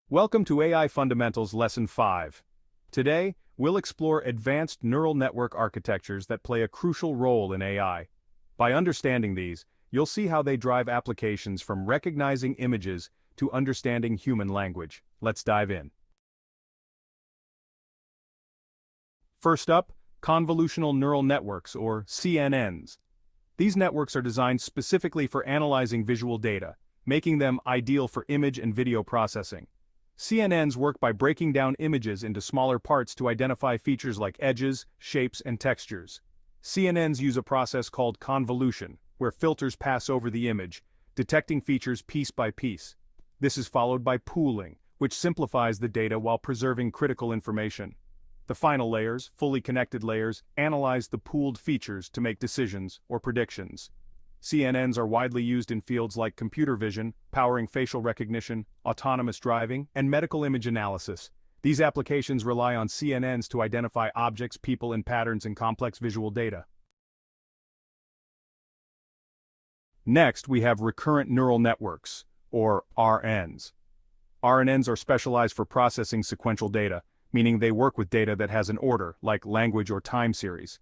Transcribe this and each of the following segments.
Welcome to AI Fundamentals Lesson 5. Today, we'll explore advanced neural network architectures that play a crucial role in AI. By understanding these, you'll see how they drive applications from recognizing images to understanding human language. Let's dive in. First up, Convolutional Neural Networks, or CNNs. These networks are designed specifically for analyzing visual data, making them ideal for image and video processing. CNNs work by breaking down images into smaller parts to identify features like edges, shapes, and textures. CNNs use a process called convolution, where filters pass over the image, detecting features piece by piece. This is followed by pooling, which simplifies the data while preserving critical information. The final layers, fully connected layers, analyze the pooled features to make decisions or predictions. CNNs are widely used in fields like computer vision, powering facial recognition, autonomous driving, and medical image analysis. These applications rely on CNNs to identify objects, people, and patterns in complex visual data. Next, we have Recurrent Neural Networks, or RNNs. RNNs are specialized for processing sequential data, meaning they work with data that has an order, like language or time series.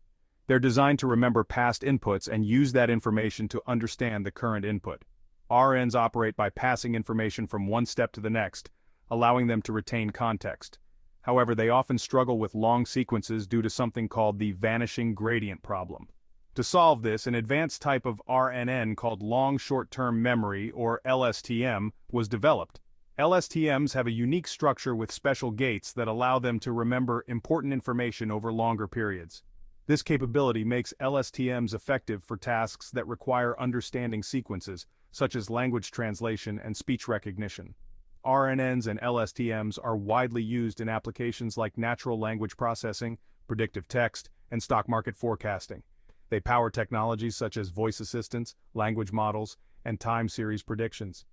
They're designed to remember past inputs and use that information to understand the current input. RNNs operate by passing information from one step to the next, allowing them to retain context. However, they often struggle with long sequences due to something called the vanishing gradient problem. To solve this, an advanced type of RNN called long short-term memory, or LSTM, was developed. LSTMs have a unique structure with special gates that allow them to remember important information over longer periods. This capability makes LSTMs effective for tasks that require understanding sequences, such as language translation and speech recognition. RNNs and LSTMs are widely used in applications like natural language processing, predictive text, and stock market forecasting. They power technologies such as voice assistants, language models, and time series predictions.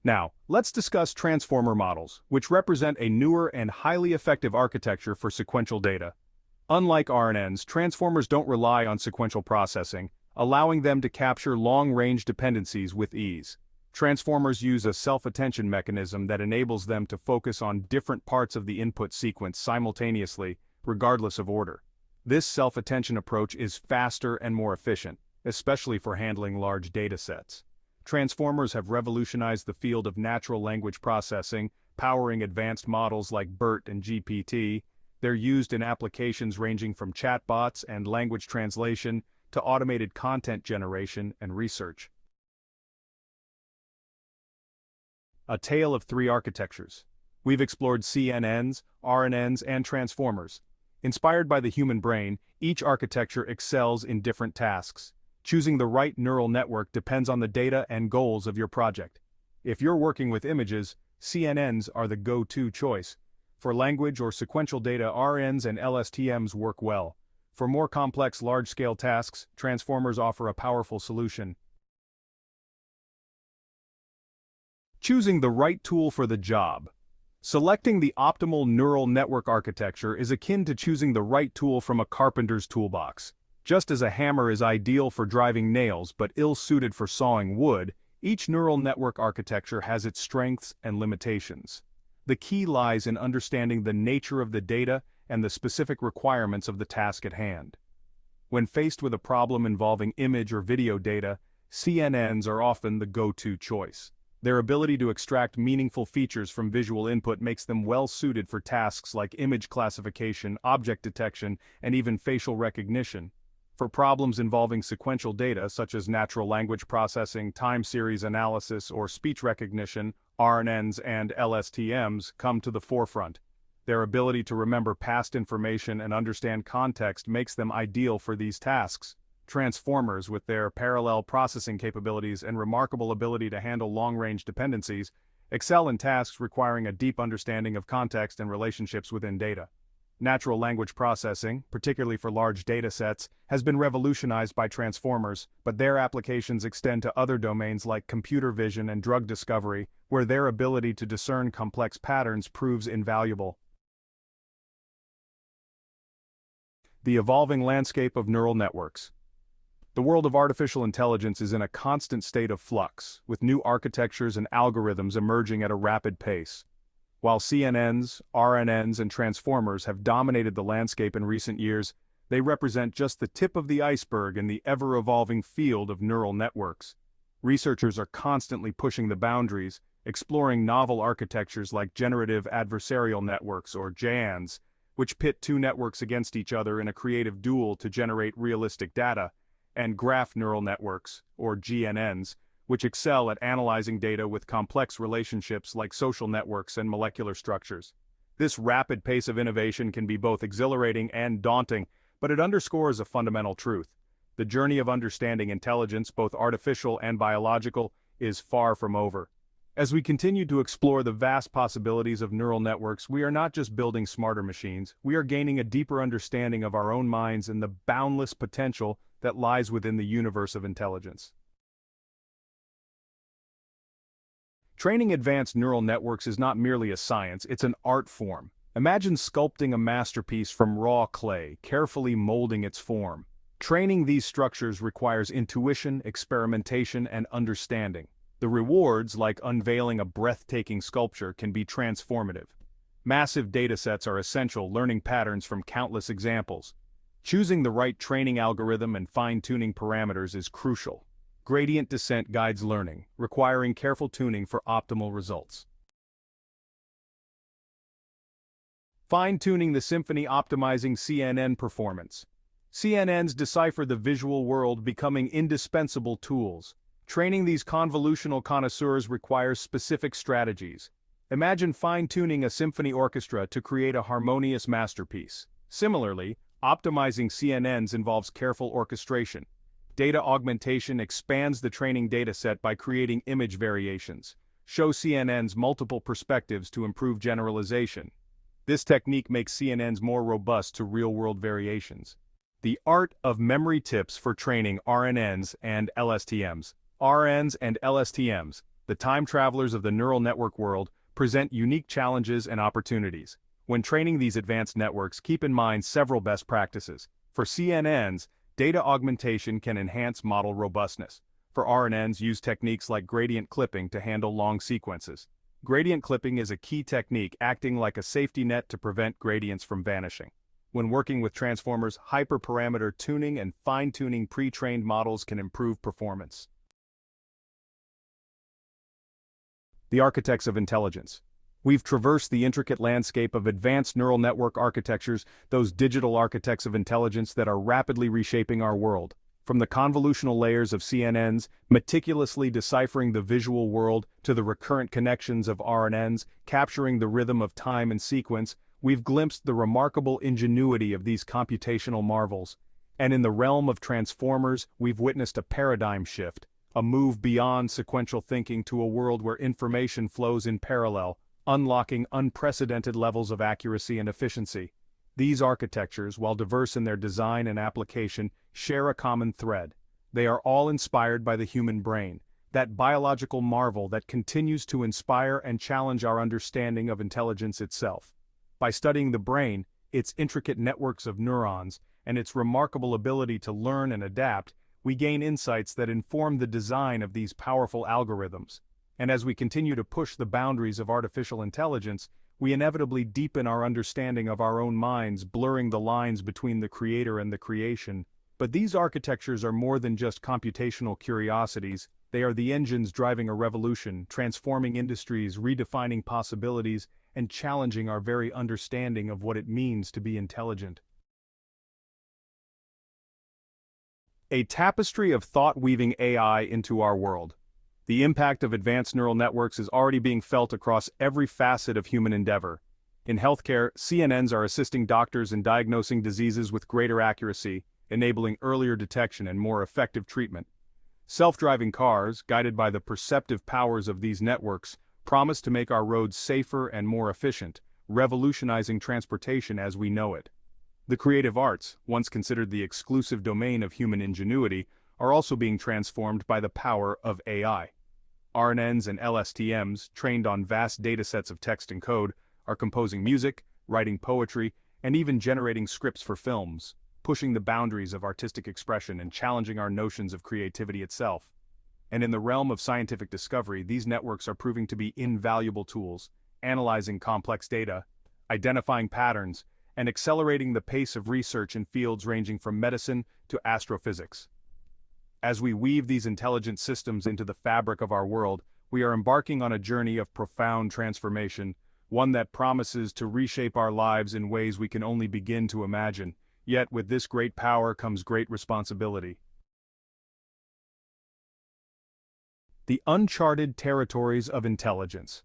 Now, let's discuss transformer models, which represent a newer and highly effective architecture for sequential data. Unlike RNNs, transformers don't rely on sequential processing, allowing them to capture long-range dependencies with ease. Transformers use a self-attention mechanism that enables them to focus on different parts of the input sequence simultaneously, regardless of order. This self-attention approach is faster and more efficient, especially for handling large data sets. Transformers have revolutionized the field of natural language processing, powering advanced models like BERT and GPT. They're used in applications ranging from chatbots and language translation to automated content generation and research. A tale of three architectures. We've explored CNNs, RNNs, and transformers. Inspired by the human brain, each architecture excels in different tasks. Choosing the right neural network depends on the data and goals of your project. If you're working with images, CNNs are the go-to choice. For language or sequential data, RNNs and LSTMs work well. For more complex large-scale tasks, transformers offer a powerful solution. Choosing the right tool for the job. Selecting the optimal neural network architecture is akin to choosing the right tool from a carpenter's toolbox. Just as a hammer is ideal for driving nails but ill-suited for sawing wood, each neural network architecture has its strengths and limitations. The key lies in understanding the nature of the data and the specific requirements of the task at hand. When faced with a problem involving image or video data, CNNs are often the go-to choice. Their ability to extract meaningful features from visual input makes them well-suited for tasks like image classification, object detection, and even facial recognition. For problems involving sequential data such as natural language processing, time series analysis, or speech recognition, RNNs and LSTMs come to the forefront. Their ability to remember past information and understand context makes them ideal for these tasks. Transformers, with their parallel processing capabilities and remarkable ability to handle long-range dependencies, excel in tasks requiring a deep understanding of context and relationships within data. Natural language processing, particularly for large data sets, has been revolutionized by transformers, but their applications extend to other domains like computer vision and drug discovery, where their ability to discern complex patterns proves invaluable. The evolving landscape of neural networks. The world of artificial intelligence is in a constant state of flux, with new architectures and algorithms emerging at a rapid pace. While CNNs, RNNs, and transformers have dominated the landscape in recent years, they represent just the tip of the iceberg in the ever-evolving field of neural networks. Researchers are constantly pushing the boundaries, exploring novel architectures like generative adversarial networks or GANs, which pit two networks against each other in a creative duel to generate realistic data, and graph neural networks, or GNNs, which excel at analyzing data with complex relationships like social networks and molecular structures. This rapid pace of innovation can be both exhilarating and daunting, but it underscores a fundamental truth. The journey of understanding intelligence, both artificial and biological, is far from over. As we continue to explore the vast possibilities of neural networks, we are not just building smarter machines, we are gaining a deeper understanding of our own minds and the boundless potential that lies within the universe of intelligence. Training advanced neural networks is not merely a science, it's an art form. Imagine sculpting a masterpiece from raw clay, carefully molding its form. Training these structures requires intuition, experimentation, and understanding. The rewards, like unveiling a breathtaking sculpture, can be transformative. Massive datasets are essential, learning patterns from countless examples. Choosing the right training algorithm and fine-tuning parameters is crucial. Gradient descent guides learning, requiring careful tuning for optimal results. Fine-tuning the symphony optimizing CNN performance. CNNs decipher the visual world, becoming indispensable tools. Training these convolutional connoisseurs requires specific strategies. Imagine fine-tuning a symphony orchestra to create a harmonious masterpiece. Similarly, optimizing CNNs involves careful orchestration. Data augmentation expands the training dataset by creating image variations. Show CNNs multiple perspectives to improve generalization. This technique makes CNNs more robust to real-world variations. The art of memory tips for training RNNs and LSTMs. RNNs and LSTMs, the time travelers of the neural network world, present unique challenges and opportunities. When training these advanced networks, keep in mind several best practices. For CNNs, data augmentation can enhance model robustness. For RNNs, use techniques like gradient clipping to handle long sequences. Gradient clipping is a key technique, acting like a safety net to prevent gradients from vanishing. When working with transformers, hyperparameter tuning and fine-tuning pre-trained models can improve performance. The architects of intelligence. We've traversed the intricate landscape of advanced neural network architectures, those digital architects of intelligence that are rapidly reshaping our world. From the convolutional layers of CNNs, meticulously deciphering the visual world, to the recurrent connections of RNNs, capturing the rhythm of time and sequence, we've glimpsed the remarkable ingenuity of these computational marvels. And in the realm of transformers, we've witnessed a paradigm shift, a move beyond sequential thinking to a world where information flows in parallel, unlocking unprecedented levels of accuracy and efficiency. These architectures, while diverse in their design and application, share a common thread. They are all inspired by the human brain, that biological marvel that continues to inspire and challenge our understanding of intelligence itself. By studying the brain, its intricate networks of neurons, and its remarkable ability to learn and adapt, we gain insights that inform the design of these powerful algorithms. And as we continue to push the boundaries of artificial intelligence, we inevitably deepen our understanding of our own minds, blurring the lines between the creator and the creation. But these architectures are more than just computational curiosities. They are the engines driving a revolution, transforming industries, redefining possibilities, and challenging our very understanding of what it means to be intelligent. A tapestry of thought weaving AI into our world. The impact of advanced neural networks is already being felt across every facet of human endeavor. In healthcare, CNNs are assisting doctors in diagnosing diseases with greater accuracy, enabling earlier detection and more effective treatment. Self-driving cars, guided by the perceptive powers of these networks, promise to make our roads safer and more efficient, revolutionizing transportation as we know it. The creative arts, once considered the exclusive domain of human ingenuity, are also being transformed by the power of AI. RNNs and LSTMs, trained on vast datasets of text and code, are composing music, writing poetry, and even generating scripts for films. pushing the boundaries of artistic expression and challenging our notions of creativity itself. And in the realm of scientific discovery, these networks are proving to be invaluable tools, analyzing complex data, identifying patterns, and accelerating the pace of research in fields ranging from medicine to astrophysics. As we weave these intelligent systems into the fabric of our world, we are embarking on a journey of profound transformation, one that promises to reshape our lives in ways we can only begin to imagine. Yet with this great power comes great responsibility. The uncharted territories of intelligence.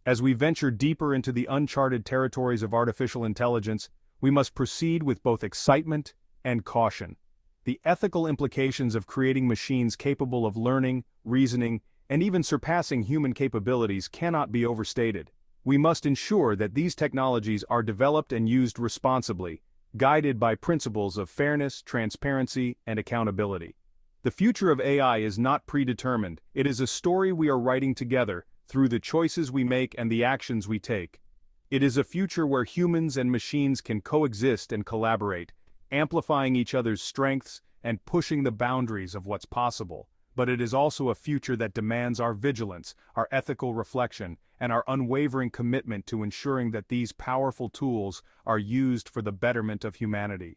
As we venture deeper into the uncharted territories of artificial intelligence, we must proceed with both excitement and caution. The ethical implications of creating machines capable of learning, reasoning, and even surpassing human capabilities cannot be overstated. We must ensure that these technologies are developed and used responsibly, guided by principles of fairness, transparency, and accountability. The future of AI is not predetermined. It is a story we are writing together, through the choices we make and the actions we take. It is a future where humans and machines can coexist and collaborate, amplifying each other's strengths and pushing the boundaries of what's possible. But it is also a future that demands our vigilance, our ethical reflection, and our unwavering commitment to ensuring that these powerful tools are used for the betterment of humanity.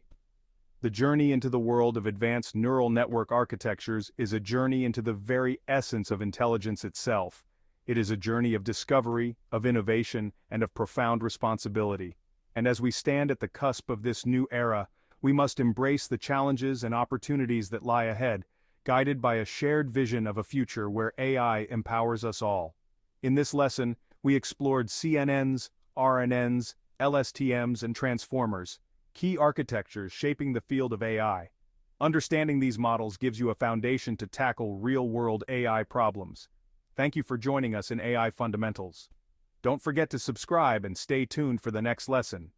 The journey into the world of advanced neural network architectures is a journey into the very essence of intelligence itself. It is a journey of discovery, of innovation, and of profound responsibility. And as we stand at the cusp of this new era, we must embrace the challenges and opportunities that lie ahead, guided by a shared vision of a future where AI empowers us all. In this lesson, we explored CNNs, RNNs, LSTMs, and transformers, key architectures shaping the field of AI. Understanding these models gives you a foundation to tackle real-world AI problems. Thank you for joining us in AI Fundamentals. Don't forget to subscribe and stay tuned for the next lesson.